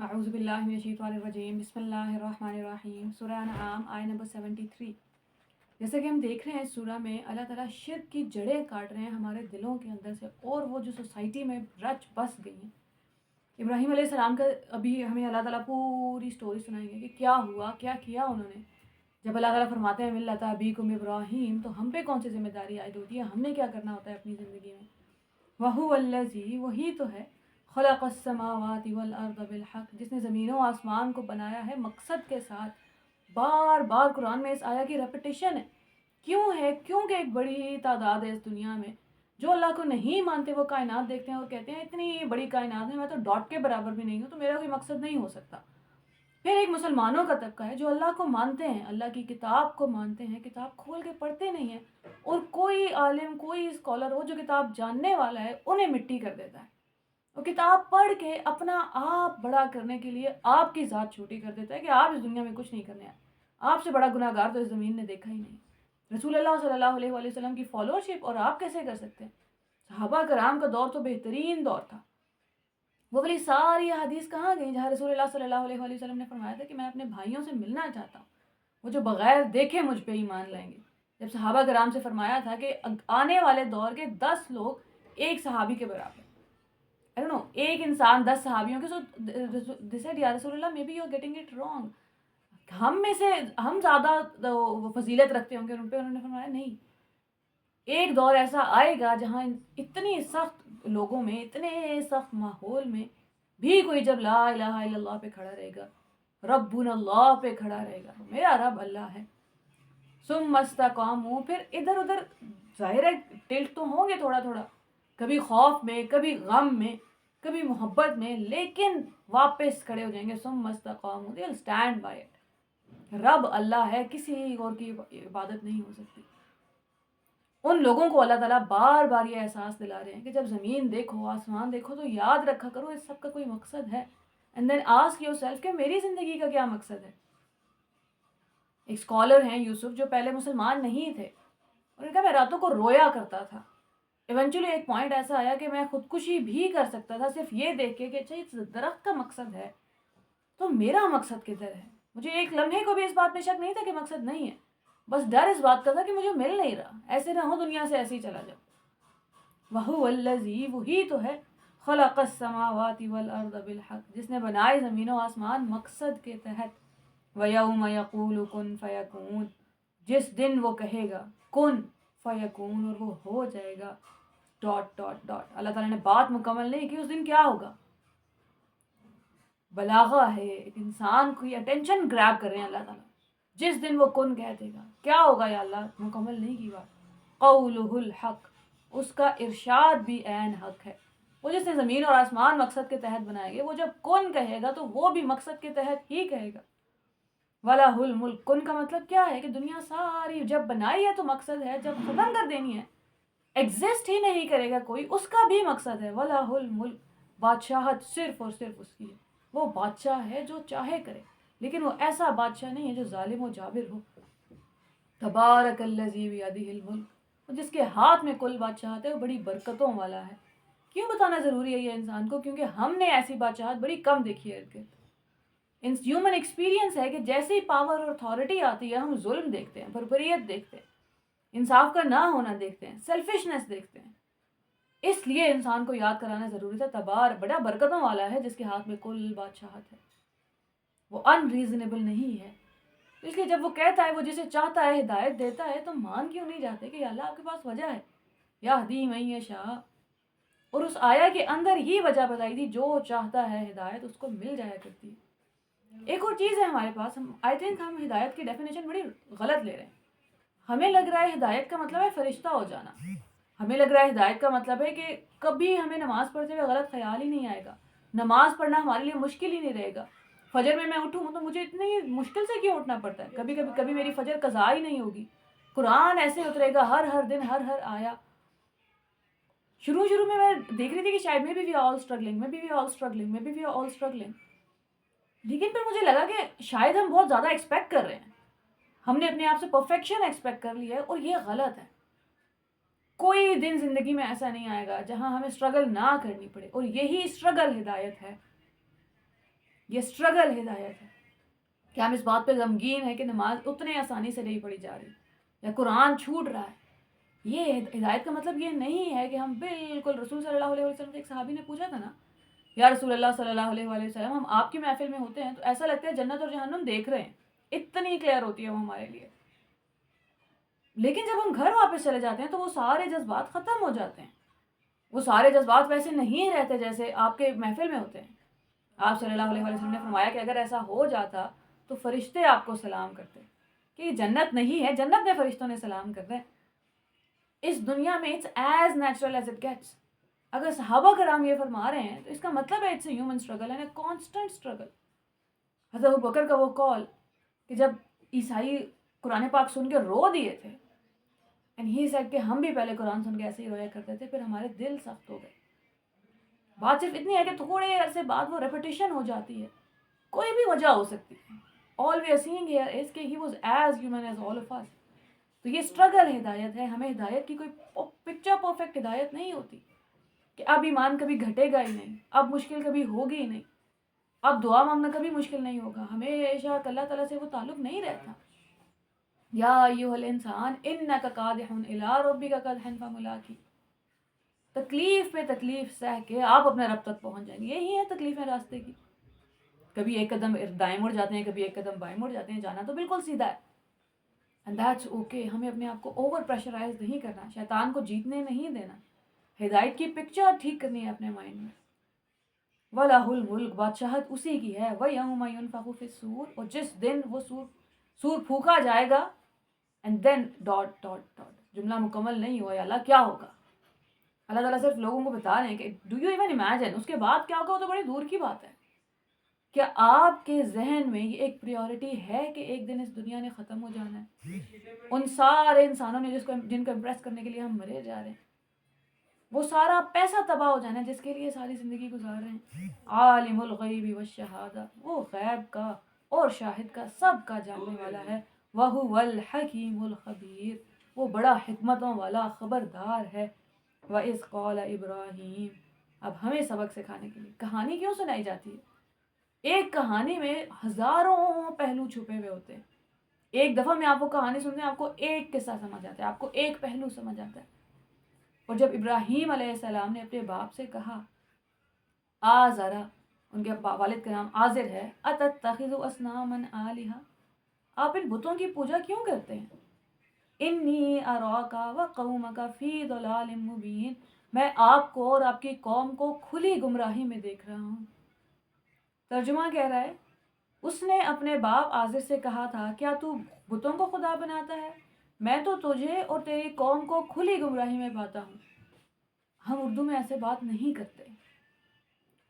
اعوذ باللہ من الشیطان الرجیم بسم اللہ الرحمن الرحیم سورہ انعام آیت نمبر 73۔ جیسا کہ ہم دیکھ رہے ہیں اس سورہ میں اللہ تعالیٰ شرک کی جڑیں کاٹ رہے ہیں ہمارے دلوں کے اندر سے، اور وہ جو سوسائٹی میں رچ بس گئی ہیں۔ ابراہیم علیہ السلام کا ابھی ہمیں اللہ تعالیٰ پوری سٹوری سنائیں گے کہ کیا ہوا، کیا کیا انہوں نے۔ جب اللہ تعالیٰ فرماتے ہیں ملۃ ابیکم ابراہیم، تو ہم پہ کون سی ذمہ داری عائد ہوتی ہے، ہم نے کیا کرنا ہوتا ہے اپنی زندگی میں۔ وَهُوَ الَّذِي، وہی تو ہے، خلق السماوات والارض بالحق، جس نے زمین و آسمان کو بنایا ہے مقصد کے ساتھ۔ بار بار قرآن میں اس آیا کی ریپیٹیشن ہے۔ کیوں ہے؟ کیونکہ ایک بڑی تعداد ہے اس دنیا میں جو اللہ کو نہیں مانتے، وہ کائنات دیکھتے ہیں اور کہتے ہیں اتنی بڑی کائنات ہے، میں تو ڈاٹ کے برابر بھی نہیں ہوں، تو میرا کوئی مقصد نہیں ہو سکتا۔ پھر ایک مسلمانوں کا طبقہ ہے جو اللہ کو مانتے ہیں، اللہ کی کتاب کو مانتے ہیں، کتاب کھول کے پڑھتے نہیں ہیں، اور کوئی عالم، کوئی اسکالر ہو جو کتاب جاننے والا ہے انہیں مٹی کر دیتا ہے۔ وہ کتاب پڑھ کے اپنا آپ بڑا کرنے کے لیے آپ کی ذات چھوٹی کر دیتا ہے کہ آپ اس دنیا میں کچھ نہیں کرنے آئے، آپ سے بڑا گناہ گار تو اس زمین نے دیکھا ہی نہیں۔ رسول اللہ صلی اللہ علیہ وآلہ وسلم کی فالوورشپ اور آپ کیسے کر سکتے ہیں؟ صحابہ کرام کا دور تو بہترین دور تھا۔ وہ والی ساری حدیث کہاں گئی جہاں رسول اللہ صلی اللہ علیہ وآلہ وسلم نے فرمایا تھا کہ میں اپنے بھائیوں سے ملنا چاہتا ہوں، وہ جو بغیر دیکھے مجھ پہ ایمان لائیں گے۔ جب صحابہ کرام سے فرمایا تھا کہ آنے والے دور کے 10 لوگ ایک صحابی کے برابر، I don't know, ایک انسان 10 صحابیوں کے، سو they said یا رسول اللہ maybe you're getting it wrong، ہم میں سے ہم زیادہ فضیلت رکھتے ہوں گے ان پہ۔ انہوں نے فرمایا نہیں، ایک دور ایسا آئے گا جہاں اتنی سخت لوگوں میں، اتنے سخت ماحول میں بھی کوئی جب لا الہ الا اللہ پہ کھڑا رہے گا، ربنا اللہ پہ کھڑا رہے گا، میرا رب اللہ ہے، ثم استقاموا، پھر ادھر ادھر ظاہر ہے ٹلٹ تو ہوں گے تھوڑا تھوڑا، کبھی خوف میں، کبھی غم میں، کبھی محبت میں، لیکن واپس کھڑے ہو جائیں گے۔ ثم استقاموا، they will stand by it۔ رب اللہ ہے، کسی اور کی عبادت نہیں ہو سکتی۔ ان لوگوں کو اللہ تعالیٰ بار بار یہ احساس دلا رہے ہیں کہ جب زمین دیکھو، آسمان دیکھو، تو یاد رکھا کرو اس سب کا کوئی مقصد ہے، and then ask yourself کہ میری زندگی کا کیا مقصد ہے۔ ایک اسکالر ہیں یوسف، جو پہلے مسلمان نہیں تھے، اور کہا میں راتوں کو رویا کرتا تھا۔ ایونچولی ایک پوائنٹ ایسا آیا کہ میں خودکشی بھی کر سکتا تھا صرف یہ دیکھ کے کہ اچھا اس درخت کا مقصد ہے تو میرا مقصد کدھر ہے۔ مجھے ایک لمحے کو بھی اس بات میں شک نہیں تھا کہ مقصد نہیں ہے، بس ڈر اس بات کا تھا کہ مجھے مل نہیں رہا، ایسے نہ ہو دنیا سے ایسے ہی چلا جاؤ۔ وَهُوَ الَّذِي، وہی تو ہے، خَلَقَ السَّمَاوَاتِ وَالْأَرْضَ بِالْحَقِّ، جس نے بنائے زمین و آسمان مقصد کے تحت۔ وَيَوْمَ يَقُولُ كُن فَيَكُونُ، جس دن وہ کہے گا کن فیکون، اور وہ ہو جائے گا، ڈاٹ ڈاٹ ڈاٹ۔ اللہ تعالیٰ نے بات مکمل نہیں کی اس دن کیا ہوگا۔ بلاغہ ہے، ایک انسان کی اٹینشن گریب کر رہے ہیں اللہ تعالیٰ۔ جس دن وہ کن کہہ دے گا کیا ہوگا یا اللہ، مکمل نہیں کی بات۔ قولہ الحق، اس کا ارشاد بھی عین حق ہے۔ وہ جس نے زمین اور آسمان مقصد کے تحت بنائے گے، وہ جب کن کہے گا تو وہ بھی مقصد کے تحت ہی کہے گا۔ وَلَهُ الْمُلْكُ، کن کا مطلب کیا ہے کہ دنیا ساری جب بنائی ہے تو مقصد ہے، جب ختم کر دینی ہے، ایگزسٹ ہی نہیں کرے گا کوئی، اس کا بھی مقصد ہے۔ وَلَهُ الْمُلْكُ، بادشاہت صرف اور صرف اس کی ہے۔ وہ بادشاہ ہے جو چاہے کرے، لیکن وہ ایسا بادشاہ نہیں ہے جو ظالم و جابر ہو۔ تبارک الذی بیدہ الملک، جس کے ہاتھ میں کل بادشاہت ہے، وہ بڑی برکتوں والا ہے۔ کیوں بتانا ضروری ہے یہ انسان کو؟ کیونکہ ہم نے ایسی بادشاہت بڑی کم دیکھی ہے ارد گرد۔ ہیومن ایکسپیرینس ہے کہ جیسے ہی پاور اور اتھارٹی آتی ہے ہم ظلم دیکھتے ہیں، بربریت دیکھتے ہیں، انصاف کا نہ ہونا دیکھتے ہیں، سیلفشنس دیکھتے ہیں۔ اس لیے انسان کو یاد کرانا ضروری تھا تبار بڑا برکتوں والا ہے جس کے ہاتھ میں کل بادشاہت ہے، وہ ان ریزنیبل نہیں ہے۔ اس لیے جب وہ کہتا ہے، وہ جسے چاہتا ہے ہدایت دیتا ہے، تو مان کیوں نہیں جاتے کہ یا اللہ آپ کے پاس وجہ ہے، یہدی من یشاء، اور اس آیا کے اندر ہی وجہ بتائی تھی، جو چاہتا ہے ہدایت اس کو مل جایا کرتی ہے۔ ایک اور چیز ہے ہمارے پاس، آئی تھنک ہم ہدایت کی ڈیفینیشن بڑی غلط لے رہے ہیں۔ ہمیں لگ رہا ہے ہدایت کا مطلب ہے فرشتہ ہو جانا، ہمیں لگ رہا ہے ہدایت کا مطلب ہے کہ کبھی ہمیں نماز پڑھتے ہوئے غلط خیال ہی نہیں آئے گا، نماز پڑھنا ہمارے لیے مشکل ہی نہیں رہے گا۔ فجر میں اٹھوں تو مجھے اتنی مشکل سے کیوں اٹھنا پڑتا ہے، کبھی میری فجر قضا ہی نہیں ہوگی، قرآن ایسے اترے گا ہر دن ہر آیا۔ شروع میں دیکھ رہی تھی کہ شاید میں بھی آل اسٹرگلنگ، لیکن پھر مجھے لگا کہ شاید ہم بہت زیادہ ایکسپیکٹ کر رہے ہیں، ہم نے اپنے آپ سے پرفیکشن ایکسپیکٹ کر لی ہے، اور یہ غلط ہے۔ کوئی دن زندگی میں ایسا نہیں آئے گا جہاں ہمیں اسٹرگل نہ کرنی پڑے، اور یہی اسٹرگل ہدایت ہے۔ یہ اسٹرگل ہدایت ہے کہ ہم اس بات پہ غمگین ہیں کہ نماز اتنے آسانی سے نہیں پڑھی جا رہی یا قرآن چھوٹ رہا ہے. یہ ہدایت کا مطلب یہ نہیں ہے کہ ہم بالکل رسول صلی اللہ علیہ وسلم سے ایک صحابی نے پوچھا تھا نا یا رسول اللہ صلی اللہ علیہ وآلہ وسلم ہم آپ کی محفل میں ہوتے ہیں تو ایسا لگتا ہے جنت اور جہنم دیکھ رہے ہیں, اتنی کلیئر ہوتی ہے وہ ہمارے لیے. لیکن جب ہم گھر واپس چلے جاتے ہیں تو وہ سارے جذبات ختم ہو جاتے ہیں. وہ سارے جذبات ویسے نہیں رہتے جیسے آپ کے محفل میں ہوتے ہیں. آپ صلی اللہ علیہ وسلم نے فرمایا کہ اگر ایسا ہو جاتا تو فرشتے آپ کو سلام کرتے کہ یہ جنت نہیں ہے, جنت میں فرشتوں نے سلام کر دیں. اس دنیا میں it's as natural as it gets. اگر صحابہ کرام یہ فرما رہے ہیں تو اس کا مطلب ہے it's a human struggle and a constant struggle. حضرت ابوبکر کا وہ کال کہ جب عیسائی قرآن پاک سن کے رو دیے تھے اینڈ ہی سیڈ کہ ہم بھی پہلے قرآن سن کے ایسے ہی رویا کرتے تھے, پھر ہمارے دل سخت ہو گئے. بات صرف اتنی ہے کہ تھوڑے عرصے بعد وہ ریپیٹیشن ہو جاتی ہے, کوئی بھی وجہ ہو سکتی ہے. all we are seeing here is کہ he was as human as all of us. تو یہ اسٹرگل ہدایت ہے. ہمیں ہدایت کی کوئی پکچر پرفیکٹ ہدایت نہیں ہوتی کہ اب ایمان کبھی گھٹے گا ہی نہیں, اب مشکل کبھی ہوگی ہی نہیں, اب دعا مانگنا کبھی مشکل نہیں ہوگا. ہمیشہ اللہ تعالیٰ سے وہ تعلق نہیں رہتا. یا ایھا الانسان انک کادح الی ربک کدحا فملاقی. تکلیف پہ تکلیف سہ کے آپ اپنے رب تک پہنچ جائیں گے. یہی ہے تکلیفیں راستے کی. کبھی ایک قدم دائیں مڑ جاتے ہیں, کبھی ایک قدم بائیں مڑ جاتے ہیں, جانا تو بالکل سیدھا ہے. And that's okay. ہمیں اپنے آپ کو اوور پریشرائز نہیں کرنا, شیطان کو جیتنے نہیں دینا. ہدایت کی پکچر ٹھیک کرنی ہے اپنے مائنڈ میں. وَلَهُ الْمُلْكُ, بادشاہت اسی کی ہے. وَيَوْمَ يُنفَخُ فِي الصُّورِ, اور جس دن وہ سور پھونکا جائے گا. And then dot dot dot, جملہ مکمل نہیں ہوا, یا اللہ کیا ہوگا. اللہ تعالیٰ صرف لوگوں کو بتا رہے ہیں کہ ڈو یو ایون امیجن اس کے بعد کیا ہوگا. وہ تو بڑی دور کی بات ہے. کیا آپ کے ذہن میں یہ ایک پریورٹی ہے کہ ایک دن اس دنیا نے ختم ہو جانا ہے. ان سارے انسانوں نے جن کو امپریس کرنے کے لیے ہم مرے جا رہے ہیں, وہ سارا پیسہ تباہ ہو جانا ہے جس کے لیے ساری زندگی گزار رہے ہیں. عالم الغیب والشہادہ, وہ غیب کا اور شاہد کا سب کا جاننے والا ہے. وَهُوَ الْحَكِيمُ الْخَبِيرُ, وہ بڑا حکمتوں والا خبردار ہے. وَإِذْ قَالَ إِبْرَاهِيمُ, اب ہمیں سبق سکھانے کے لیے کہانی کیوں سنائی جاتی ہے. ایک کہانی میں ہزاروں پہلو چھپے ہوئے ہوتے ہیں. ایک دفعہ میں آپ کو کہانی سنتے ہیں, آپ کو ایک قصہ سمجھ آتا ہے, آپ کو ایک پہلو سمجھ آتا ہے. اور جب ابراہیم علیہ السلام نے اپنے باپ سے کہا آزرا, ان کے والد کا نام آزر ہے, اتتخذ اصناما آلہہ, آپ ان بتوں کی پوجا کیوں کرتے ہیں. انی اراک وقومک فی ضلال مبین, میں آپ کو اور آپ کی قوم کو کھلی گمراہی میں دیکھ رہا ہوں. ترجمہ کہہ رہا ہے, اس نے اپنے باپ آزر سے کہا تھا کیا تو بتوں کو خدا بناتا ہے, میں تو تجھے اور تیری قوم کو کھلی گمراہی میں پاتا ہوں. ہم اردو میں ایسے بات نہیں کرتے.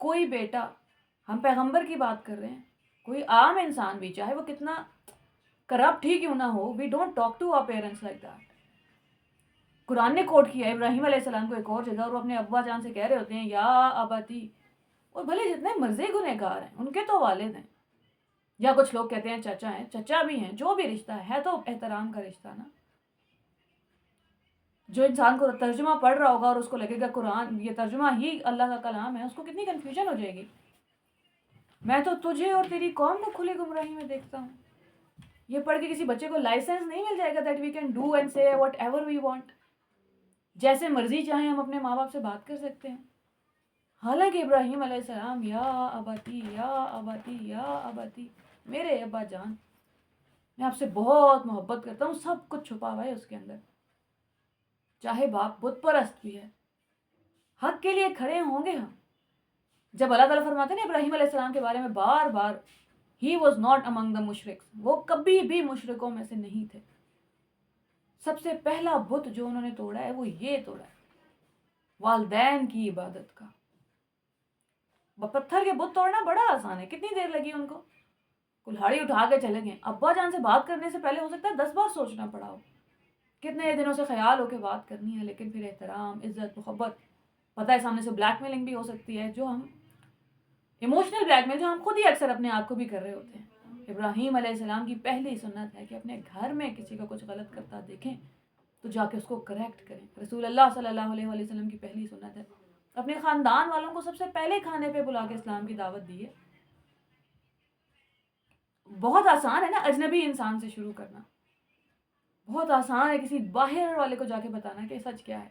کوئی بیٹا, ہم پیغمبر کی بات کر رہے ہیں, کوئی عام انسان بھی چاہے وہ کتنا کرپٹ ہی کیوں نہ ہو, we don't talk to our parents like that. Quran نے کوٹ کیا ہے ابراہیم علیہ السلام کو ایک اور جگہ, اور وہ اپنے ابا جان سے کہہ رہے ہوتے ہیں یا اباتی, اور بھلے جتنے مرضی گنہگار ہیں ان کے تو والد ہیں, یا کچھ لوگ کہتے ہیں چچا ہیں, چچا بھی ہیں, جو بھی رشتہ ہے تو احترام کا رشتہ نا. جو انسان کو ترجمہ پڑھ رہا ہوگا اور اس کو لگے گا قرآن یہ ترجمہ ہی اللہ کا کلام ہے, اس کو کتنی کنفیوژن ہو جائے گی. میں تو تجھے اور تیری قوم کو کھلی گمراہی میں دیکھتا ہوں. یہ پڑھ کے کسی بچے کو لائسنس نہیں مل جائے گا that we can do and say whatever we want. جیسے مرضی چاہیں ہم اپنے ماں باپ سے بات کر سکتے ہیں. حالانکہ ابراہیم علیہ السلام یا اباتی یا اباتی یا اباتی, میرے ابا جان, میں آپ سے بہت محبت کرتا ہوں. سب کچھ چھپا ہوا ہے اس کے اندر. چاہے باپ بت پرست بھی ہے, حق کے لیے کھڑے ہوں گے ہم. جب اللہ تعالیٰ فرماتے ہیں ابراہیم علیہ السلام کے بارے میں بار بار ہی واز ناٹ امنگ دا مشرکس, وہ کبھی بھی مشرکوں میں سے نہیں تھے. سب سے پہلا بت جو انہوں نے توڑا ہے وہ یہ توڑا ہے, والدین کی عبادت کا. پتھر کے بت توڑنا بڑا آسان ہے, کتنی دیر لگی ان کو, کلہاڑی اٹھا کے چلے گئے. ابا جان سے بات کرنے سے پہلے ہو سکتا ہے 10 بار سوچنا پڑا ہو, کتنے دنوں سے خیال ہو کے بات کرنی ہے. لیکن پھر احترام, عزت, محبت, پتہ ہے سامنے سے بلیک میلنگ بھی ہو سکتی ہے, جو ہم ایموشنل بلیک میل جو ہم خود ہی اکثر اپنے آپ کو بھی کر رہے ہوتے ہیں. ابراہیم علیہ السلام کی پہلی سنت ہے کہ اپنے گھر میں کسی کا کچھ غلط کرتا دیکھیں تو جا کے اس کو کریکٹ کریں. رسول اللہ صلی اللہ علیہ وسلم کی پہلی سنت ہے اپنے خاندان والوں کو سب سے پہلے کھانے پہ بلا کے اسلام کی دعوت دی ہے. بہت آسان ہے نا اجنبی انسان سے شروع کرنا، بہت آسان ہے کسی باہر والے کو جا کے بتانا کہ سچ کیا ہے.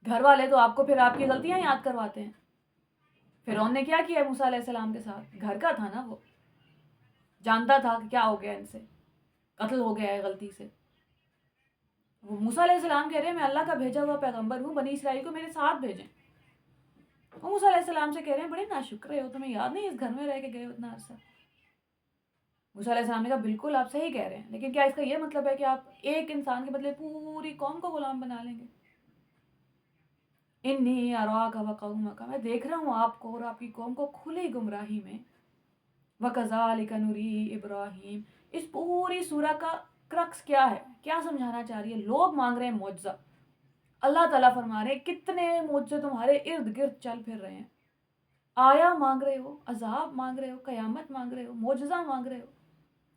گھر والے تو آپ کو پھر آپ کی غلطیاں یاد کرواتے ہیں. فرعون نے کیا کیا موسیٰ علیہ السلام کے ساتھ؟ گھر کا تھا نا، وہ جانتا تھا کہ کیا ہو گیا، ان سے قتل ہو گیا ہے غلطی سے. وہ موسیٰ علیہ السلام کہہ رہے ہیں میں اللہ کا بھیجا ہوا پیغمبر ہوں، بنی اسرائیل کو میرے ساتھ بھیجیں. وہ موسیٰ علیہ السلام سے کہہ رہے ہیں بڑے ناشکرے ہو، تمہیں یاد نہیں اس گھر میں رہ کے گئے اتنا عرصہ. موسیٰ علیہ السلام نے کہا بالکل آپ صحیح کہہ رہے ہیں، لیکن کیا اس کا یہ مطلب ہے کہ آپ ایک انسان کے بدلے پوری قوم کو غلام بنا لیں گے؟ انی اراک و قومک، میں دیکھ رہا ہوں آپ کو اور آپ کی قوم کو کھلی گمراہی میں. وَكَذَلِكَ نُرِي ابراہیم. اس پوری سورہ کا کرکس کیا ہے؟ کیا سمجھانا چاہ رہی ہے؟ لوگ مانگ رہے ہیں معجزہ، اللہ تعالیٰ فرما رہے ہیں کتنے معجزے تمہارے ارد گرد چل پھر رہے ہیں. آیا مانگ رہے ہو، عذاب مانگ رہے ہو، قیامت مانگ رہے ہو، معجزہ مانگ رہے ہو.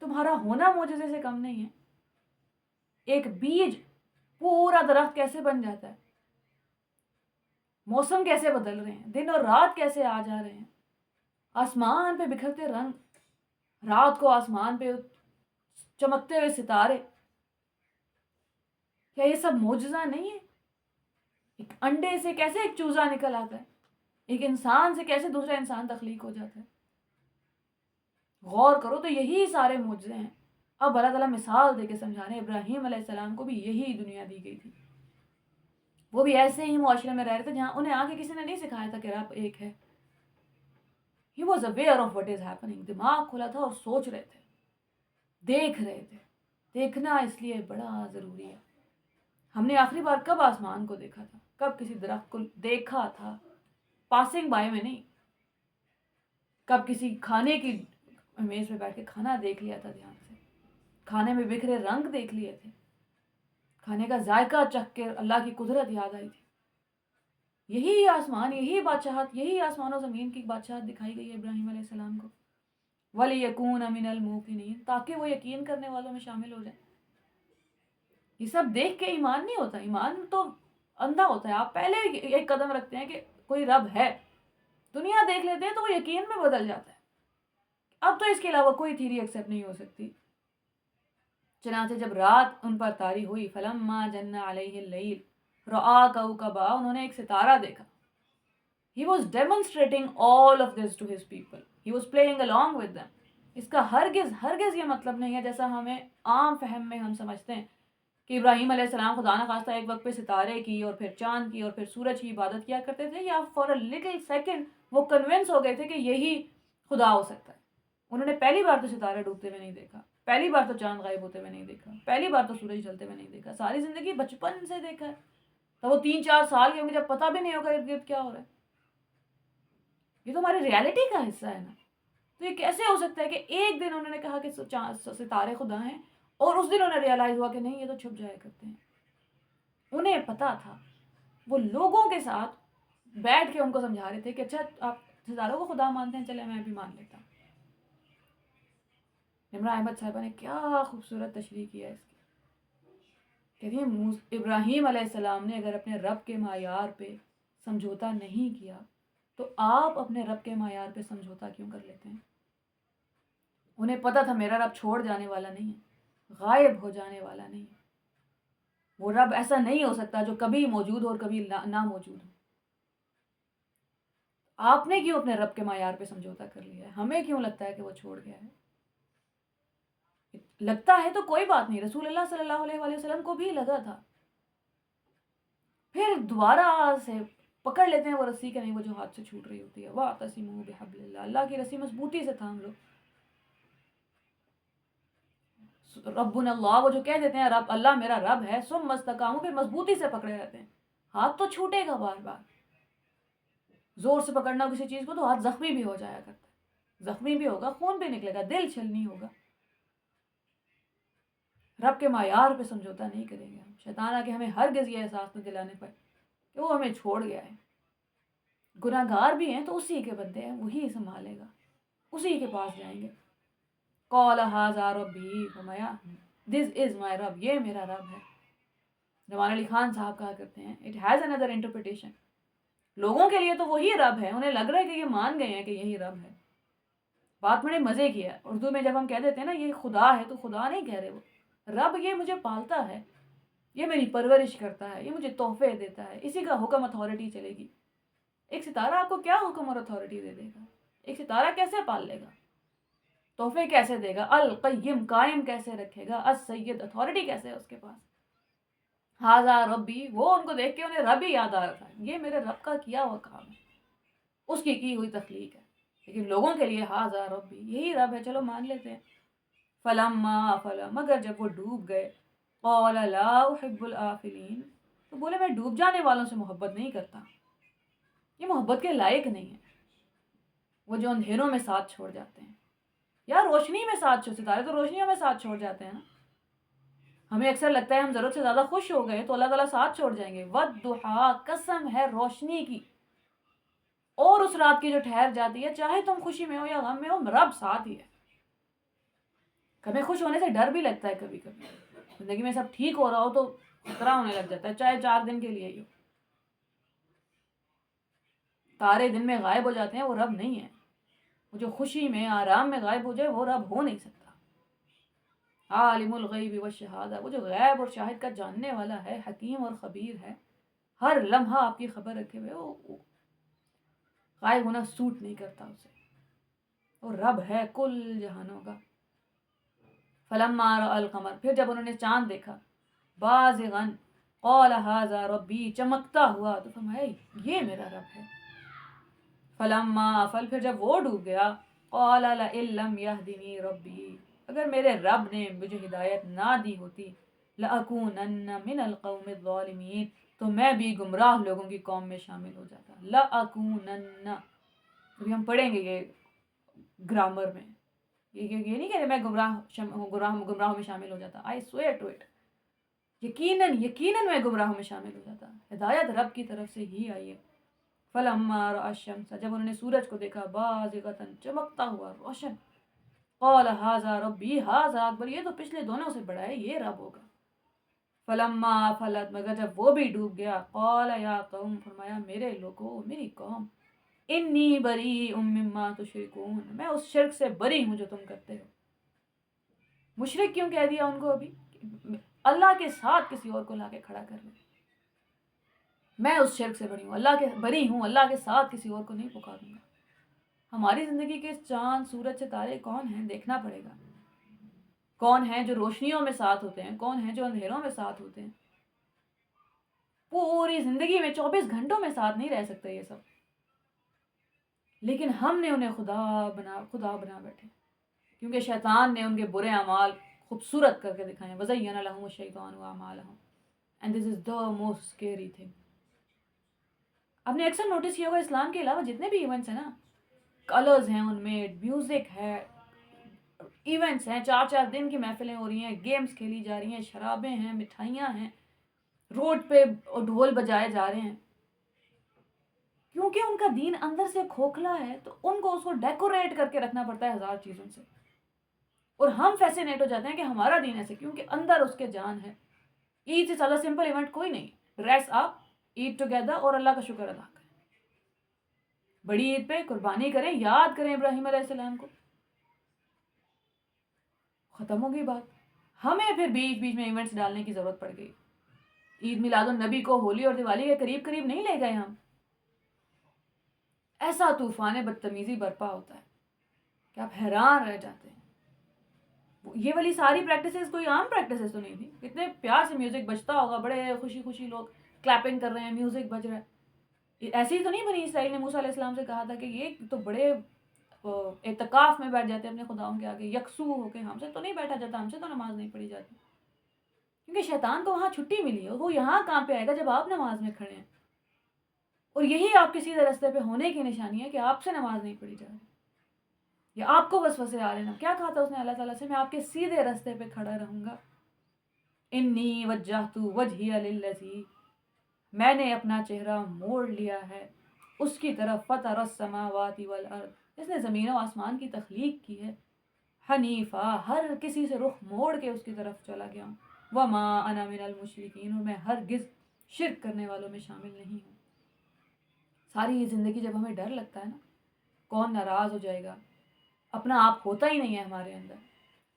تمہارا ہونا معجزے سے کم نہیں ہے. ایک بیج پورا درخت کیسے بن جاتا ہے، موسم کیسے بدل رہے ہیں، دن اور رات کیسے آ جا رہے ہیں، آسمان پہ بکھرتے رنگ، رات کو آسمان پہ چمکتے ہوئے ستارے. کیا یہ سب معجزہ نہیں ہے؟ ایک انڈے سے کیسے ایک چوزا نکل آتا ہے، ایک انسان سے کیسے دوسرا انسان تخلیق ہو جاتا ہے. غور کرو تو یہی سارے معجزے ہیں. اب اللہ تعالیٰ مثال دے کے سمجھا رہے ہیں ابراہیم علیہ السلام کو بھی یہی دنیا دی گئی تھی. وہ بھی ایسے ہی معاشرے میں رہ رہے تھے جہاں انہیں آ کے کسی نے نہیں سکھایا تھا کہ رب ایک ہے. He was aware of what is happening. دماغ کھلا تھا اور سوچ رہے تھے، دیکھ رہے تھے. دیکھنا اس لیے بڑا ضروری ہے. ہم نے آخری بار کب آسمان کو دیکھا تھا؟ کب کسی درخت کو دیکھا تھا؟ پاسنگ بائی میں نہیں. کب کسی کھانے کی میز پہ بیٹھ کے کھانا دیکھ لیا تھا دھیان سے، کھانے میں بکھرے رنگ دیکھ لیے تھے، کھانے کا ذائقہ چکھ کے اللہ کی قدرت یاد آئی تھی. یہی آسمان، یہی بادشاہت، یہی آسمان و زمین کی بادشاہت دکھائی گئی ہے ابراہیم علیہ السلام کو. وَلِيَكُونَ مِنَ الْمُوقِنِينَ، تاکہ وہ یقین کرنے والوں میں شامل ہو جائیں. یہ سب دیکھ کے ایمان نہیں ہوتا، ایمان تو اندھا ہوتا ہے. آپ پہلے ایک قدم رکھتے ہیں کہ کوئی رب ہے، دنیا دیکھ لیتے ہیں تو وہ یقین میں بدل جاتا ہے. اب تو اس کے علاوہ کوئی تھیری ایکسیپٹ نہیں ہو سکتی. چنانچہ جب رات ان پر طاری ہوئی، فَلَمَّا جَنَّ عَلَيْهِ اللَّيْلُ رَأَىٰ كَوْكَبًا، انہوں نے ایک ستارہ دیکھا. He was demonstrating all of this to his people. He was playing along with them. اس کا ہرگز یہ مطلب نہیں ہے جیسا ہمیں عام فہم میں ہم سمجھتے ہیں کہ ابراہیم علیہ السلام خدا نخواستہ ایک وقت پہ ستارے کی اور پھر چاند کی اور پھر سورج کی عبادت کیا کرتے تھے، یا فار اے لٹل سیکنڈ وہ کنونس ہو گئے تھے کہ یہی خدا ہو سکتا ہے. انہوں نے پہلی بار تو ستارے ڈوبتے ہوئے نہیں دیکھا، پہلی بار تو چاند غائب ہوتے ہوئے نہیں دیکھا، پہلی بار تو سورج ڈھلتے ہوئے نہیں دیکھا. ساری زندگی بچپن سے دیکھا ہے. تو وہ 3-4 سال کے ہوں گے جب پتہ بھی نہیں ہوگا ارد گرد کیا ہو رہا ہے. یہ تو ہماری ریالٹی کا حصہ ہے نا. تو یہ کیسے ہو سکتا ہے کہ ایک دن انہوں نے کہا کہ ستارے خدا ہیں اور اس دن انہیں ریئلائز ہوا کہ نہیں یہ تو چھپ جایا کرتے ہیں. انہیں پتا تھا. وہ لوگوں کے ساتھ بیٹھ کے ان کو سمجھا رہے تھے کہ اچھا آپ ستاروں کو خدا مانتے ہیں، چلے میں بھی مان لیتا ہوں. نمرہ احمد صاحبہ نے کیا خوبصورت تشریح کیا اس کی. کہتی ہیں ابراہیم علیہ السلام نے اگر اپنے رب کے معیار پہ سمجھوتا نہیں کیا تو آپ اپنے رب کے معیار پہ سمجھوتا کیوں کر لیتے ہیں؟ انہیں پتا تھا میرا رب چھوڑ جانے والا نہیں ہے، غائب ہو جانے والا نہیں ہے. وہ رب ایسا نہیں ہو سکتا جو کبھی موجود ہو اور کبھی نہ موجود ہو. آپ نے کیوں اپنے رب کے معیار پہ سمجھوتا کر لیا ہے؟ ہمیں کیوں لگتا ہے کہ وہ چھوڑ گیا ہے؟ لگتا ہے تو کوئی بات نہیں، رسول اللہ صلی اللہ علیہ وآلہ وسلم کو بھی لگا تھا. پھر دوبارہ سے پکڑ لیتے ہیں وہ رسی کہ نہیں، وہ جو ہاتھ سے چھوٹ رہی ہوتی ہے. وَاعْتَصِمُوا بِحَبْلِ اللَّهِ، اللہ کی رسی مضبوطی سے تھام لو. ربنا اللہ، وہ جو کہہ دیتے ہیں رب اللہ میرا رب ہے، ثم استقاموا، پھر مضبوطی سے پکڑے رہتے ہیں. ہاتھ تو چھوٹے گا بار بار. زور سے پکڑنا کسی چیز کو تو ہاتھ زخمی بھی ہو جایا کرتا ہے، زخمی بھی ہوگا، خون بھی نکلے گا، دل چھلنی ہوگا. رب کے معیار پہ سمجھوتا نہیں کریں گے. شیطان آ کے ہمیں ہرگز یہ احساس نہ دلانے پائے کہ وہ ہمیں چھوڑ گیا ہے. گناہ گار بھی ہیں تو اسی کے بندے ہیں، وہی سنبھالے گا، اسی کے پاس جائیں گے. قَالَ هَٰذَا رَبِّي، فرمایا دس از مائی رب، یہ میرا رب ہے. نعمان علی خان صاحب کہا کرتے ہیں اٹ ہیز اندر انٹرپریٹیشن. لوگوں کے لیے تو وہی رب ہے، انہیں لگ رہا ہے کہ یہ مان گئے ہیں کہ یہی رب ہے. بات بڑے مزے کی ہے، اردو میں جب ہم کہہ دیتے ہیں نا یہ خدا ہے، تو خدا نہیں کہہ رہے وہ، رب یہ مجھے پالتا ہے، یہ میری پرورش کرتا ہے، یہ مجھے تحفے دیتا ہے، اسی کا حکم اتھارٹی چلے گی۔ ایک ستارہ آپ کو کیا حکم اور اتھارٹی دے دے گا؟ ایک ستارہ کیسے پال لے گا؟ تحفے کیسے دے گا؟ القیم قائم کیسے رکھے گا؟ السید اتھارٹی کیسے ہے اس کے پاس؟ ہاذا ربی، وہ ان کو دیکھ کے انہیں رب ہی یاد آ رہا تھا، یہ میرے رب کا کیا ہوا کام ہے، اس کی ہوئی تخلیق ہے۔ لیکن لوگوں کے لیے ہاذا ربی، یہی رب ہے، چلو مان لیتے ہیں۔ فلما فلا، مگر جب وہ ڈوب گئے، قال لا احب الآفلین، تو بولے میں ڈوب جانے والوں سے محبت نہیں کرتا، یہ محبت کے لائق نہیں ہے، وہ جو اندھیروں میں ساتھ چھوڑ جاتے ہیں، یا روشنی میں ساتھ چھوڑ، ستارے تو روشنیوں میں ساتھ چھوڑ جاتے ہیں نا۔ ہمیں اکثر لگتا ہے ہم ضرورت سے زیادہ خوش ہو گئے تو اللہ تعالیٰ ساتھ چھوڑ جائیں گے، والضحیٰ، قسم ہے روشنی کی اور اس رات کی جو ٹھہر جاتی ہے، چاہے تم خوشی میں ہو یا غم میں ہو، رب ساتھ ہی ہے۔ ہمیں خوش ہونے سے ڈر بھی لگتا ہے کبھی کبھی، زندگی میں سب ٹھیک ہو رہا ہو تو خطرہ ہونے لگ جاتا ہے، چاہے 4 دن کے لیے ہی ہو۔ تارے دن میں غائب ہو جاتے ہیں، وہ رب نہیں ہے۔ وہ جو خوشی میں آرام میں غائب ہو جائے وہ رب ہو نہیں سکتا۔ عالم الغیب والشہادہ، وہ جو غیب اور شاہد کا جاننے والا ہے، حکیم اور خبیر ہے، ہر لمحہ آپ کی خبر رکھے ہوئے، وہ غائب ہونا سوٹ نہیں کرتا اسے، اور رب ہے کل جہانوں کا۔ فلما رأى القمر، پھر جب انہوں نے چاند دیکھا، بازغاً قال هذا ربی، چمکتا ہوا، تو فرمایا یہ میرا رب ہے۔ فلما افل، پھر جب وہ ڈوب گیا، قال لئن لم يهدني ربی، اگر میرے رب نے مجھے ہدایت نہ دی ہوتی، لأکونن من القوم الظالمین، تو میں بھی گمراہ لوگوں کی قوم میں شامل ہو جاتا۔ لأکونن، ابھی ہم پڑھیں گے یہ گرامر میں، یہ نہیں کہ میں گمراہوں میں شامل ہو جاتا، I swear to it، یقیناً میں گمراہوں میں شامل ہو جاتا، ہدایت رب کی طرف سے ہی آئی ہے۔ فلما رأى الشمس، جب انہوں نے سورج کو دیکھا، بازغۃ، چمکتا ہوا، روشن، قال هذا ربی هذا اکبر، یہ تو پچھلے دونوں سے بڑا ہے، یہ رب ہوگا۔ فلما فلت، مگر جب وہ بھی ڈوب گیا، قال یا قوم، فرمایا میرے لوگو، میری قوم، انی بریء مما تشرکون، میں اس شرک سے بری ہوں جو تم کرتے ہو۔ مشرک کیوں کہہ دیا ان کو؟ ابھی اللہ کے ساتھ کسی اور کو لا کے کھڑا کر لیں، میں اس شرک سے بری ہوں، اللہ کے ساتھ کسی اور کو نہیں پکاروں گا۔ ہماری زندگی کے چاند، سورج، ستارے کون ہیں؟ دیکھنا پڑے گا، کون ہیں جو روشنیوں میں ساتھ ہوتے ہیں، کون ہیں جو اندھیروں میں ساتھ ہوتے ہیں۔ پوری زندگی میں 24 گھنٹوں میں ساتھ نہیں رہ سکتے یہ سب، لیکن ہم نے انہیں خدا بنا بیٹھے، کیونکہ شیطان نے ان کے برے اعمال خوبصورت کر کے دکھائے ہیں۔ وَزَيَّنَ لَهُمُ الشَّيْطَانُ أَعْمَالَهُمْ، and this is the most scary thing۔ آپ نے اکثر نوٹس کیا ہوگا اسلام کے علاوہ جتنے بھی ایونٹس ہیں نا، کلرز ہیں ان میں، میوزک ہے، ایونٹس ہیں، 4 4 دن کی محفلیں ہو رہی ہیں، گیمز کھیلی جا رہی ہیں، شرابیں ہیں، مٹھائیاں ہیں، روڈ پہ ڈھول بجائے جا رہے ہیں، کیونکہ ان کا دین اندر سے کھوکھلا ہے، تو ان کو اس کو ڈیکوریٹ کر کے رکھنا پڑتا ہے 1000 چیزوں سے، اور ہم فیسینیٹ ہو جاتے ہیں کہ ہمارا دین ایسے، کیونکہ اندر اس کے جان ہے۔ عید سے زیادہ سمپل ایونٹ کوئی نہیں، ڈریس اپ، ایٹ ٹوگیدر، اور اللہ کا شکر ادا کریں، بڑی عید پہ قربانی کریں، یاد کریں ابراہیم علیہ السلام کو، ختم ہو گئی بات۔ ہمیں پھر بیچ میں ایونٹس ڈالنے کی ضرورت پڑ گئی۔ عید میلاد النبی کو ہولی اور دیوالی کے قریب نہیں لے گئے ہم، ایسا طوفان بدتمیزی برپا ہوتا ہے کہ آپ حیران رہ جاتے ہیں۔ یہ والی ساری پریکٹسز کوئی عام پریکٹسز تو نہیں تھی، کتنے پیار سے میوزک بجتا ہوگا، بڑے خوشی لوگ کلیپنگ کر رہے ہیں، میوزک بج رہا ہے۔ ایسی تو نہیں بنی اسرائیل نے موسیٰ علیہ السلام سے کہا تھا کہ یہ تو بڑے اعتکاف میں بیٹھ جاتے ہیں اپنے خداؤں کے آگے، یکسو ہو کے، ہم سے تو نہیں بیٹھا جاتا، ہم سے تو نماز نہیں پڑھی جاتی، کیونکہ شیطان کو وہاں چھٹی ملی ہے، وہ یہاں کہاں پہ آئے گا جب آپ نماز میں کھڑے ہیں، اور یہی آپ کے سیدھے راستے پہ ہونے کی نشانی ہے کہ آپ سے نماز نہیں پڑھی جا رہی، یا آپ کو وسوسے آ رہے ہیں۔ کیا کہا تھا اس نے اللہ تعالیٰ سے؟ میں آپ کے سیدھے راستے پہ کھڑا رہوں گا، انی وجہت وجہی للذی، میں نے اپنا چہرہ موڑ لیا ہے اس کی طرف، فطر السماوات والارض، جس نے زمین و آسمان کی تخلیق کی ہے، حنیفہ، ہر کسی سے رخ موڑ کے اس کی طرف چلا گیا ہوں، وما انا من المشرکین، اور میں ہرگز شرک کرنے والوں میں شامل نہیں ہوں۔ ساری یہ زندگی جب ہمیں ڈر لگتا ہے نا کون ناراض ہو جائے گا، اپنا آپ ہوتا ہی نہیں ہے ہمارے اندر.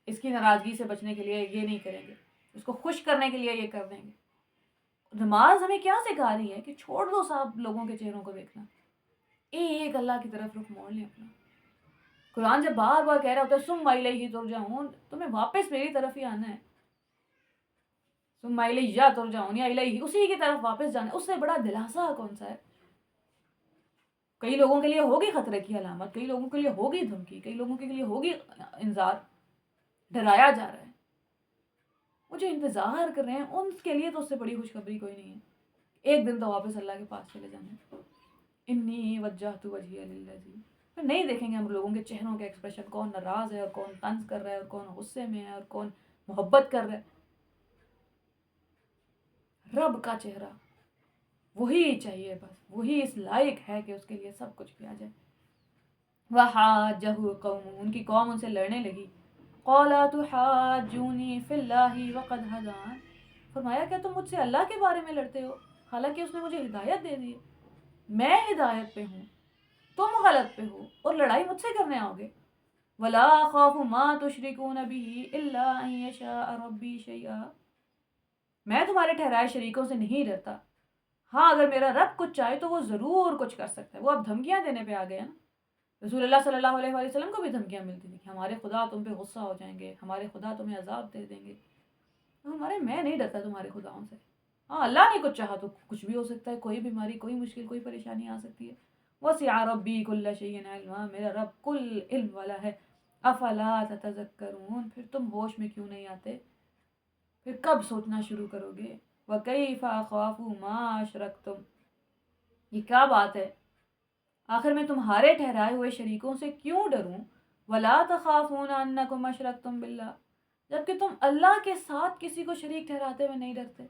اس کی ناراضگی سے بچنے کے لیے یہ نہیں کریں گے، اس کو خوش کرنے کے لیے یہ کر دیں گے. نماز ہمیں کیا سکھا رہی ہے کہ چھوڑ دو صاحب لوگوں کے چہروں کو دیکھنا، ایک اللہ کی طرف رخ موڑ لیں اپنا. قرآن جب بار بار کہہ رہا ہوتا ہے ثم الیہ ترجعون، تمہیں واپس میری طرف ہی آنا ہے. ثم الیہ ترجعون یا الیہ، اسی کی طرف واپس جانا ہے. اس سے بڑا دلاسا کون سا ہے؟ کئی لوگوں کے لیے ہوگی خطرے کی علامت، کئی لوگوں کے لیے ہوگی دھمکی، کئی لوگوں کے لیے ہوگی انذار، ڈرایا جا رہا ہے. وہ جو انتظار کر رہے ہیں ان کے لیے تو اس سے بڑی خوشخبری کوئی نہیں ہے. ایک دن تو واپس اللہ کے پاس چلے جانا. انی وجہت وجہی للذی، پھر نہیں دیکھیں گے ہم لوگوں کے چہروں کے ایکسپریشن، کون ناراض ہے اور کون طنز کر رہا ہے اور کون غصے میں ہے اور کون محبت کر رہا ہے. رب کا چہرہ وہی چاہیے، بس وہی اس لائق ہے کہ اس کے لیے سب کچھ کیا جائے. وحاجہ قوم، ان کی قوم ان سے لڑنے لگی. قال تحاجونی فی اللہ وقد ہدان، فرمایا کیا تم مجھ سے اللہ کے بارے میں لڑتے ہو حالانکہ اس نے مجھے ہدایت دے دی ہے. میں ہدایت پہ ہوں، تم غلط پہ ہو اور لڑائی مجھ سے کرنے آؤ گے. ولا اخاف ما تشركون به الا ان يشاء ربي شيئا، میں تمہارے ٹھہرائے شریکوں سے نہیں ڈرتا. ہاں اگر میرا رب کچھ چاہے تو وہ ضرور کچھ کر سکتا ہے. وہ اب دھمکیاں دینے پہ آ گئے نا. رسول اللہ صلی اللہ علیہ وآلہ وسلم کو بھی دھمکیاں ملتی تھیں کہ ہمارے خدا تم پہ غصہ ہو جائیں گے، ہمارے خدا تمہیں عذاب دے دیں گے. ہمارے میں نہیں ڈرتا تمہارے خداؤں سے. ہاں اللہ نے کچھ چاہا تو کچھ بھی ہو سکتا ہے، کوئی بیماری، کوئی مشکل، کوئی پریشانی آ سکتی ہے. وسع ربی کل شیء علما، میرا رب کل علم والا ہے. افلا تتذکرون، پھر تم ہوش میں کیوں نہیں آتے؟ پھر کب سوچنا شروع کرو گے؟ وکیف اخاف ما اشرکتم، یہ کیا بات ہے؟ آخر میں تمہارے ٹھہرائے ہوئے شریکوں سے کیوں ڈروں؟ ولا تخافون انکم اشرکتم باللہ، جبکہ تم اللہ کے ساتھ کسی کو شریک ٹھہراتے ہوئے نہیں ڈرتے.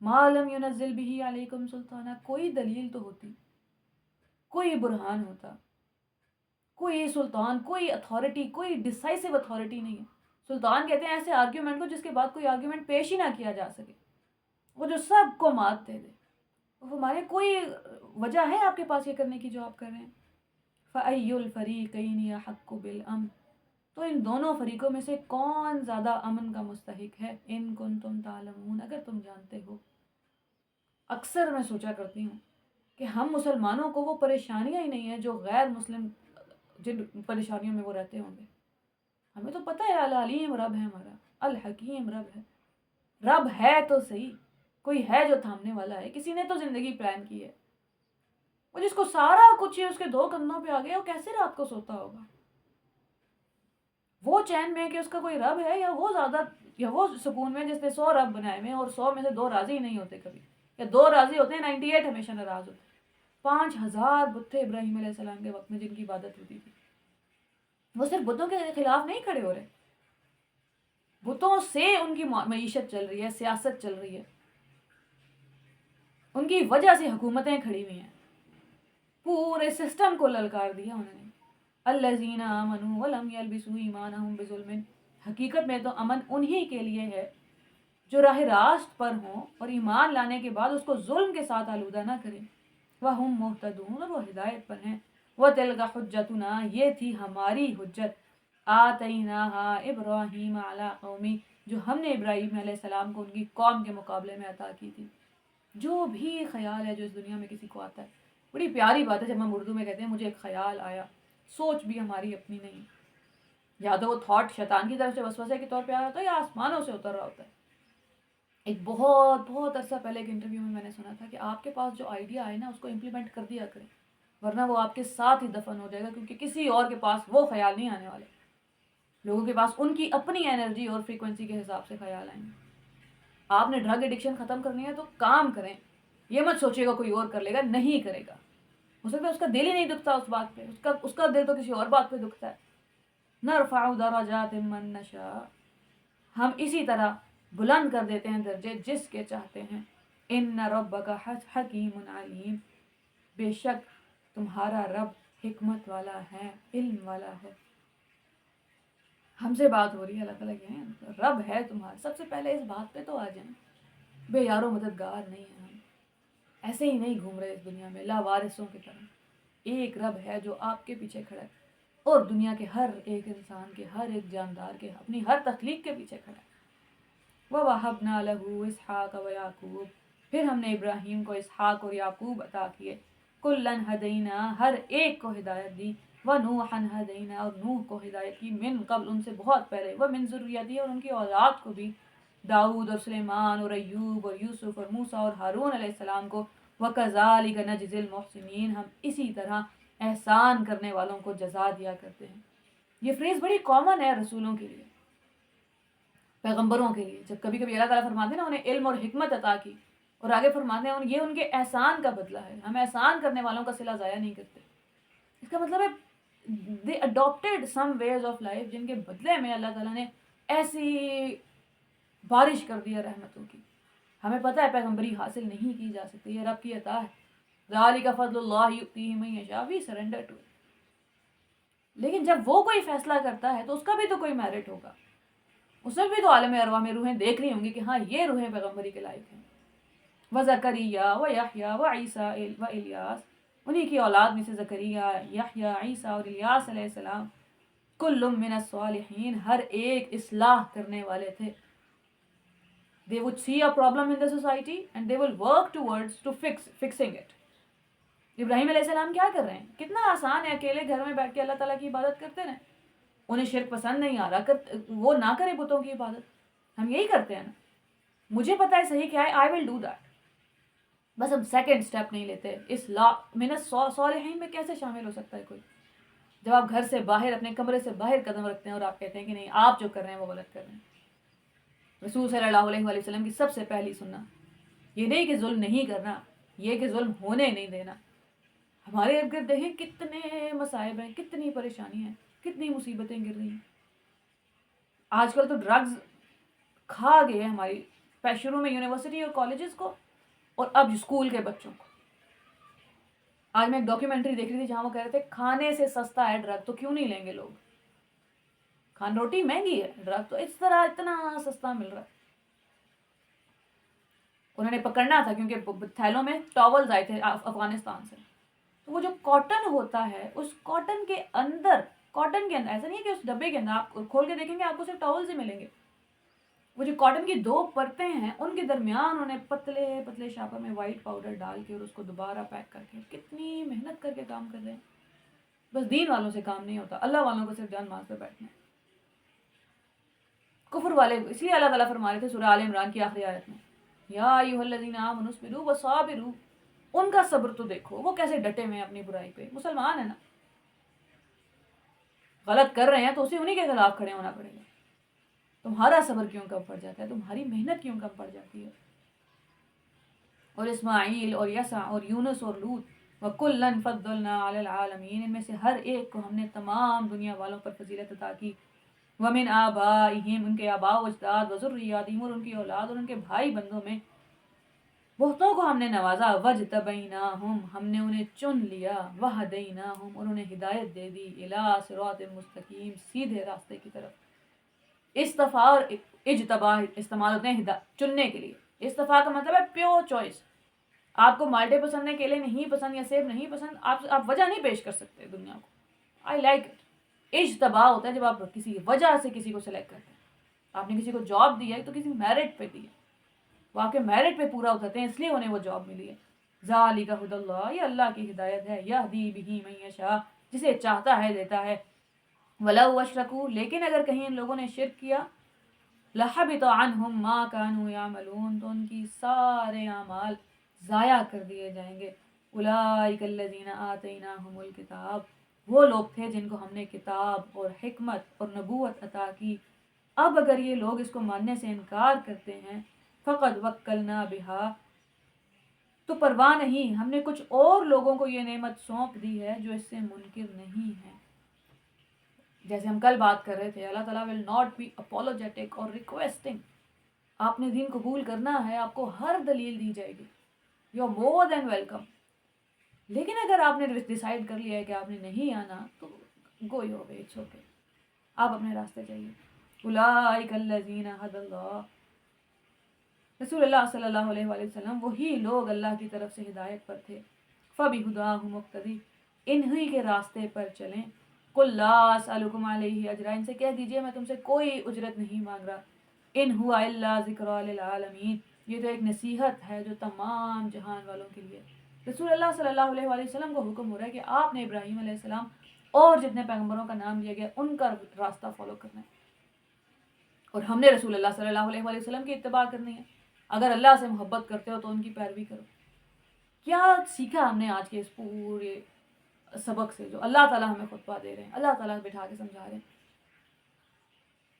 ما لم ينزل به علیکم سلطانہ، کوئی دلیل تو ہوتی، کوئی برہان ہوتا، کوئی سلطان، کوئی اتھارٹی، کوئی ڈیسائسو اتھارٹی نہیں ہے. سلطان کہتے ہیں ایسے آرگیومنٹ کو جس کے بعد کوئی آرگیومنٹ پیش ہی نہ کیا جا سکے، وہ جو سب کو مات دے دے. ہمارے کوئی وجہ ہے آپ کے پاس یہ کرنے کی جو آپ کر رہے ہیں؟ فَأَيُّ الْفَرِيقَيْنِ أَحَقُّ بِالْأَمْنِ، تو ان دونوں فریقوں میں سے کون زیادہ امن کا مستحق ہے؟ ان کنتم تعلمون، اگر تم جانتے ہو. اکثر میں سوچا کرتی ہوں کہ ہم مسلمانوں کو وہ پریشانیاں ہی نہیں ہیں جو غیر مسلم جن پریشانیوں میں وہ رہتے ہوں گے. ہمیں تو پتہ ہے العلیم رب ہے ہمارا، الحکیم رب ہے. رب ہے تو صحیح، کوئی ہے جو تھامنے والا ہے. کسی نے تو زندگی پلان کی ہے. وہ جس کو سارا کچھ اس کے دو کندھوں پہ آ گیا، وہ کیسے رات کو سوتا ہوگا؟ وہ چین میں کہ اس کا کوئی رب ہے، یا وہ زیادہ، یا وہ سکون میں جس نے 100 رب بنائے ہوئے اور 100 میں سے 2 راضی نہیں ہوتے کبھی، یا 2 راضی ہوتے ہیں 98 ہمیشہ ناراض ہوتے. 5000 بت تھے ابراہیم علیہ السلام کے وقت میں جن کی عبادت ہوتی تھی. وہ صرف بتوں کے خلاف نہیں کھڑے ہو رہے، بتوں سے ان کی معیشت چل رہی ہے، سیاست چل رہی ہے، ان کی وجہ سے حکومتیں کھڑی ہوئی ہیں. پورے سسٹم کو للکار دیا انہوں نے. الذین آمنوا ولم یلبسوا ایمانہم بظلم، حقیقت میں تو امن انہی کے لیے ہے جو راہ راست پر ہوں اور ایمان لانے کے بعد اس کو ظلم کے ساتھ آلودہ نہ کریں. وہم مہتدون، اور وہ ہدایت پر ہیں. وتلک حجتنا، یہ تھی ہماری حجت. آتیناہا ابراہیم علی قومی، جو ہم نے ابراہیم علیہ السلام کو ان کی قوم کے مقابلے میں عطا کی تھی. جو بھی خیال ہے جو اس دنیا میں کسی کو آتا ہے، بڑی پیاری بات ہے جب ہم اردو میں کہتے ہیں مجھے ایک خیال آیا. سوچ بھی ہماری اپنی نہیں، یا تو وہ تھاٹ شیطان کی طرف سے وسوسے کے طور پہ آیا ہوتا ہے یا آسمانوں سے اتر رہا ہوتا ہے. ایک بہت بہت عرصہ پہلے ایک انٹرویو میں نے سنا تھا کہ آپ کے پاس جو آئیڈیا ہے نا اس کو امپلیمنٹ کر دیا کریں، ورنہ وہ آپ کے ساتھ ہی دفن ہو جائے گا، کیونکہ کسی اور کے پاس وہ خیال نہیں آنے والے. لوگوں کے پاس ان کی اپنی انرجی اور فریکوینسی کے حساب سے خیال آئیں گے. آپ نے ڈرگ ایڈکشن ختم کرنی ہے تو کام کریں، یہ مت سوچے گا کوئی اور کر لے گا، نہیں کرے گا. ہو سکتا ہے اس کا دل ہی نہیں دکھتا اس بات پہ، اس کا دل تو کسی اور بات پہ دکھتا ہے. نرفع درجات من نشاء، ہم اسی طرح بلند کر دیتے ہیں درجے جس کے چاہتے ہیں. ان ربک حکیم علیم، بے شک تمہارا رب حکمت والا ہے، علم والا ہے. ہم سے بات ہو رہی ہے، اللہ تعالیٰ کہ رب ہے تمہارا. سب سے پہلے اس بات پہ تو آ جائیں، بے یار و مددگار نہیں ہیں ہم، ایسے ہی نہیں گھوم رہے اس دنیا میں لاوارثوں کی طرح. ایک رب ہے جو آپ کے پیچھے کھڑا ہے. اور دنیا کے ہر ایک انسان کے، ہر ایک جاندار کے، اپنی ہر تخلیق کے پیچھے کھڑا ہے۔ وَوَهَبْنَا لَهُ إِسْحَاقَ وَيَعْقُوبَ، پھر ہم نے ابراہیم کو اسحاق اور یعقوب عطا کیے۔ کُلًّا ہدینا، ہر ایک کو ہدایت دی۔ وَنُوحًا ہدینا، اور نوح کو ہدایت کی، من قبل، ان سے بہت پہلے، وَمِن ذُرِّيَّتِهِ، اور ان کی اولاد کو بھی، داؤد اور سلیمان اور ایوب اور یوسف اور موسیٰ اور ہارون علیہ السلام کو۔ وَكَذَلِكَ نَجْزِي الْمُحْسِنِينَ، ہم اسی طرح احسان کرنے والوں کو جزا دیا کرتے ہیں۔ یہ فریز بڑی کامن ہے رسولوں کے لیے، پیغمبروں کے لیے۔ جب کبھی کبھی اللہ تعالیٰ فرماتے ہیں نا انہیں علم اور حکمت عطا کی، اور آگے فرماتے ہیں یہ ان کے احسان کا بدلہ ہے، ہم احسان کرنے والوں کا صلہ ضائع نہیں کرتے۔ اس کا مطلب ہے they adopted some ways of life جن کے بدلے میں اللہ تعالیٰ نے ایسی بارش کر دیا رحمتوں کی۔ ہمیں پتہ ہے پیغمبری حاصل نہیں کی جا سکتی، یہ رب کی عطا ہے۔ ذَلِكَ فَضْلُ اللَّهِ يُؤْتِيهِ مَن يَشَاءُ، we surrender to it۔ لیکن جب وہ کوئی فیصلہ کرتا ہے تو اس کا بھی تو کوئی میرٹ ہوگا، اس میں بھی تو عالم ارواح میں روحیں دیکھ رہی ہوں گی کہ ہاں یہ روحیں پیغمبری کے لائق ہیں۔ وَزَكَرِيَّا وَيَحْيَا وَعِيسَىٰ وَإِلیاس، انہی کی اولاد میں سے زکریا، یحییٰ، عیسیٰ اور الیاس علیہ السلام، کل من الصالحین، ہر ایک اصلاح کرنے والے تھے۔ They would see a problem in the society and they will work towards to fixing it۔ ابراہیم علیہ السلام کیا کر رہے ہیں؟ کتنا آسان ہے، اکیلے گھر میں بیٹھ کے اللہ تعالیٰ کی عبادت کرتے ہیں۔ انہیں شرک پسند نہیں آ رہا، وہ نہ کرے بتوں کی عبادت، ہم یہی کرتے ہیں نا۔ مجھے پتہ ہے صحیح کیا ہے، آئی ول ڈو دیٹ، بس ہم سیکنڈ سٹیپ نہیں لیتے۔ اصلاح من الصالحین میں کیسے شامل ہو سکتا ہے کوئی؟ جب آپ گھر سے باہر، اپنے کمرے سے باہر قدم رکھتے ہیں اور آپ کہتے ہیں کہ نہیں آپ جو کر رہے ہیں وہ غلط کر رہے ہیں۔ رسول صلی اللہ علیہ وآلہ وسلم کی سب سے پہلی سنت یہ نہیں کہ ظلم نہیں کرنا، یہ کہ ظلم ہونے نہیں دینا۔ ہمارے ارد گرد دیکھیں کتنے مصائب ہیں، کتنی پریشانی ہیں، کتنی مصیبتیں گر رہی ہیں۔ آج کل تو ڈرگز کھا گئے ہماری، شروع میں یونیورسٹی اور کالجز کو، اور اب اسکول کے بچوں کو۔ آج میں ایک ڈاکیومنٹری دیکھ رہی تھی جہاں وہ کہہ رہے تھے کھانے سے سستا ہے ڈرگ، تو کیوں نہیں لیں گے لوگ؟ روٹی مہنگی ہے، ڈرگ تو اس طرح اتنا سستا مل رہا ہے۔ انہوں نے پکڑنا تھا کیونکہ تھیلوں میں ٹاولز آئے تھے افغانستان سے، تو وہ جو کاٹن ہوتا ہے اس کاٹن کے اندر ایسا نہیں ہے کہ اس ڈبے کے اندر، آپ کھول کے دیکھیں گے آپ کو صرف ٹاولز ہی ملیں گے، وہ جو کاٹن کی 2 پرتیں ہیں ان کے درمیان انہوں نے پتلے پتلے شاپر میں وائٹ پاؤڈر ڈال کے اور اس کو دوبارہ پیک کر کے، کتنی محنت کر کے کام کر رہے ہیں۔ بس دین والوں سے کام نہیں ہوتا، اللہ والوں کو صرف جان ماز پہ بیٹھنا ہے۔ کفر والے، اس لیے اللہ تعالیٰ فرما رہے تھے سورہ آل عمران کی آخری آیت میں، یا ایھا الذین آمنوا اصبروا وصابروا، ان کا صبر تو دیکھو وہ کیسے ڈٹے ہوئے ہیں اپنی برائی پہ، مسلمان ہے نا، غلط کر رہے ہیں تو اسے انہی کے خلاف کھڑے ہونا پڑے گا۔ تمہارا صبر کیوں کم پڑ جاتا ہے، تمہاری محنت کیوں کم پڑ جاتی ہے؟ اور اسماعیل اور یسع اور یونس اور لوط، وَكُلًّا فَضَّلْنَا عَلَى الْعَالَمِينَ، ان میں سے ہر ایک کو ہم نے تمام دنیا والوں پر فضیلت عطا کی۔ وَمِنْ آبَائِهِمْ، ان کے آباء و اجداد، وَذُرِّيَّاتِهِمْ، اور ان کی اولاد اور ان کے بھائی بندوں میں، بہتوں کو ہم نے نوازا، وَاجْتَبَيْنَاهُمْ، ہم نے انہیں چن لیا، وَهَدَيْنَاهُمْ، اور انہیں ہدایت دے دی، إِلَىٰ صِرَاطٍ مُسْتَقِيم، سیدھے راستے کی طرف۔ اصطفیٰ اور اجتبا استعمال ہوتے ہیں چننے کے لیے۔ اصطفیٰ کا مطلب ہے پیور چوائس، آپ کو مالٹے پسند ہیں، کیلے نہیں پسند یا سیب نہیں پسند، آپ وجہ نہیں پیش کر سکتے دنیا کو، آئی لائک اٹ۔ اجتبا ہوتا ہے جب آپ کسی وجہ سے کسی کو سلیکٹ کرتے ہیں، آپ نے کسی کو جاب دی ہے تو کسی میرٹ پہ دی ہے، وہ آپ کے میرٹ پہ پورا اترتے ہیں اس لیے انہیں وہ جاب ملی ہے۔ ذالک ھدی اللہ، یہ اللہ کی ہدایت ہے، یہدی بہ من یشاء، جسے چاہتا ہے دیتا ہے۔ وَلَوْ أَشْرَكُوا، لیکن اگر کہیں ان لوگوں نے شرک کیا، لَحَبِطَ عَنْهُمْ مَا كَانُوا يَعْمَلُونَ، تو ان کی سارے اعمال ضائع کر دیے جائیں گے۔ أُولَٰئِكَ الَّذِينَ آتَيْنَاهُمُ الْكِتَابَ، وہ لوگ تھے جن کو ہم نے کتاب اور حکمت اور نبوت عطا کی۔ اب اگر یہ لوگ اس کو ماننے سے انکار کرتے ہیں، فَقَدْ وَكَّلْنَا بِهَا، تو پرواہ نہیں، ہم نے کچھ اور لوگوں کو یہ نعمت سونپ دی ہے جو اس سے منکر نہیں ہے۔ جیسے ہم کل بات کر رہے تھے، اللہ تعالیٰ will not be apologetic اور requesting، آپ نے دین قبول کرنا ہے، آپ کو ہر دلیل دی جائے گی، you are more than welcome۔ لیکن اگر آپ نے ڈیسائیڈ کر لیا ہے کہ آپ نے نہیں آنا تو go your way، it's okay، آپ اپنے راستے جائیے۔ اولئک الذین ھدی اللہ، رسول اللہ صلی اللہ علیہ وآلہ وسلم وہی لوگ اللہ کی طرف سے ہدایت پر تھے۔ فبہداہ مقتدی، انہی کے راستے پر چلیں۔ قل لا اسألکم علیہ اجرا، ان سے کہہ دیجئے میں تم سے کوئی اجرت نہیں مانگ رہا، ان ہوا الا ذکر للعالمین، یہ تو ایک نصیحت ہے جو تمام جہان والوں کے لیے۔ رسول اللہ صلی اللہ علیہ وآلہ وسلم کو حکم ہو رہا ہے کہ آپ نے ابراہیم علیہ السلام اور جتنے پیغمبروں کا نام لیا گیا ان کا راستہ فالو کرنا ہے، اور ہم نے رسول اللہ صلی اللہ علیہ وآلہ وسلم کی اتباع کرنی ہے۔ اگر اللہ سے محبت کرتے ہو تو ان کی پیروی کرو۔ کیا سیکھا ہم نے آج کے اس پورے سبق سے جو اللہ تعالیٰ ہمیں خطبہ دے رہے ہیں، اللہ تعالیٰ بٹھا کے سمجھا رہے ہیں؟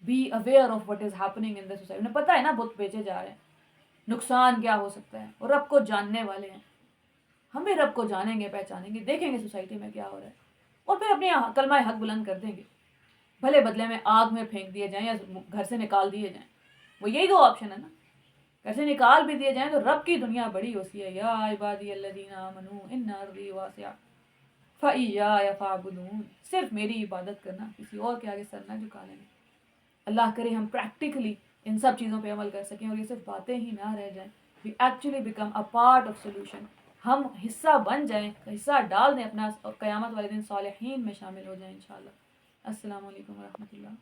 Be aware of what is happening in the society. انہیں پتہ ہے نا بت بیچے جا رہے ہیں، نقصان کیا ہو سکتا ہے، اور رب کو جاننے والے ہیں۔ ہم بھی رب کو جانیں گے، پہچانیں گے، دیکھیں گے سوسائٹی میں کیا ہو رہا ہے، اور پھر اپنی کلمہ حق بلند کر دیں گے، بھلے بدلے میں آگ میں پھینک دیے جائیں یا گھر سے نکال دیے جائیں۔ وہ یہی دو آپشن ہے نا، گھر سے نکال بھی دیے جائیں تو رب کی دنیا بڑی وسیع ہے۔ یا عبادی الذین آمنوا ان ارضی واسعہ فإیایا فاعبدون، صرف میری عبادت کرنا، کسی اور کے آگے سر نہ جھکا لینا۔ اللہ کرے ہم پریکٹیکلی ان سب چیزوں پہ عمل کر سکیں اور یہ صرف باتیں ہی نہ رہ جائیں، we actually become a part of solution، ہم حصہ بن جائیں، حصہ ڈال دیں اپنا، اور قیامت والے دن صالحین میں شامل ہو جائیں انشاءاللہ۔ السلام علیکم ورحمۃ اللہ۔